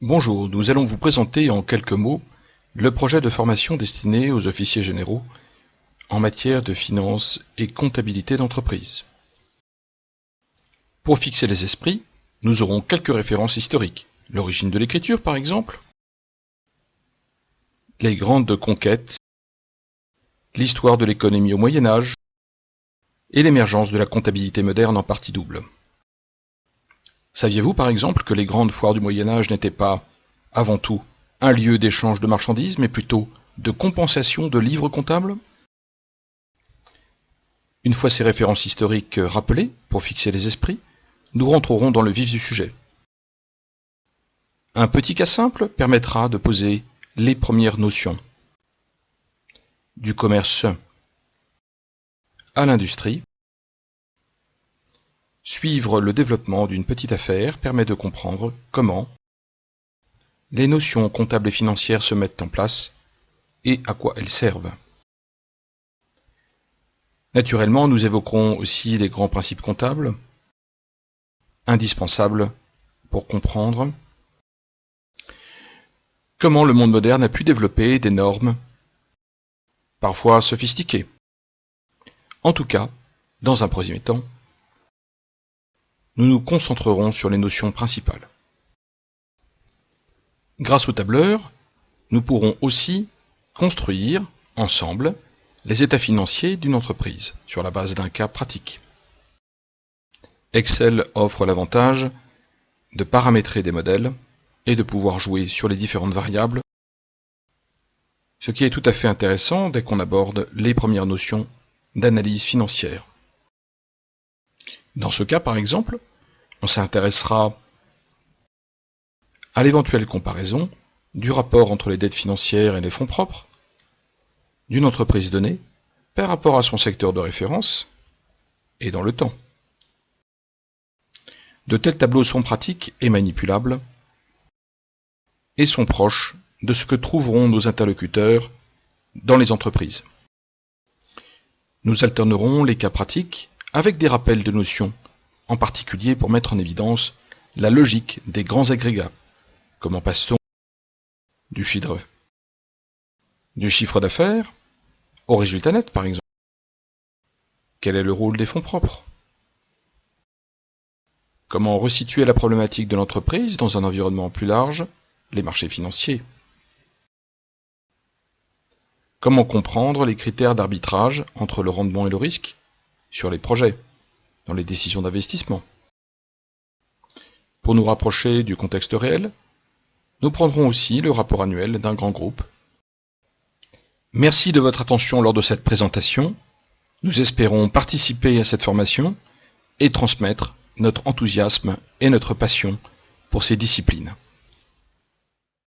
Bonjour, nous allons vous présenter en quelques mots le projet de formation destiné aux officiers généraux en matière de finance et comptabilité d'entreprise. Pour fixer les esprits, nous aurons quelques références historiques. L'origine de l'écriture par exemple, les grandes conquêtes, l'histoire de l'économie au Moyen-Âge et l'émergence de la comptabilité moderne en partie double. Saviez-vous par exemple que les grandes foires du Moyen-Âge n'étaient pas, avant tout, un lieu d'échange de marchandises, mais plutôt de compensation de livres comptables? Une fois ces références historiques rappelées, pour fixer les esprits, nous rentrerons dans le vif du sujet. Un petit cas simple permettra de poser les premières notions. Du commerce à l'industrie. Suivre le développement d'une petite affaire permet de comprendre comment les notions comptables et financières se mettent en place et à quoi elles servent. Naturellement, nous évoquerons aussi les grands principes comptables, indispensables pour comprendre comment le monde moderne a pu développer des normes parfois sophistiquées. En tout cas, dans un premier temps, nous nous concentrerons sur les notions principales. Grâce au tableur, nous pourrons aussi construire, ensemble, les états financiers d'une entreprise, sur la base d'un cas pratique. Excel offre l'avantage de paramétrer des modèles et de pouvoir jouer sur les différentes variables, ce qui est tout à fait intéressant dès qu'on aborde les premières notions d'analyse financière. Dans ce cas, par exemple, on s'intéressera à l'éventuelle comparaison du rapport entre les dettes financières et les fonds propres d'une entreprise donnée par rapport à son secteur de référence et dans le temps. De tels tableaux sont pratiques et manipulables et sont proches de ce que trouveront nos interlocuteurs dans les entreprises. Nous alternerons les cas pratiques avec des rappels de notions, en particulier pour mettre en évidence la logique des grands agrégats. Comment passe-t-on du chiffre d'affaires au résultat net, par exemple? Quel est le rôle des fonds propres? Comment resituer la problématique de l'entreprise dans un environnement plus large, les marchés financiers? Comment comprendre les critères d'arbitrage entre le rendement et le risque sur les projets, dans les décisions d'investissement? Pour nous rapprocher du contexte réel, nous prendrons aussi le rapport annuel d'un grand groupe. Merci de votre attention lors de cette présentation. Nous espérons participer à cette formation et transmettre notre enthousiasme et notre passion pour ces disciplines.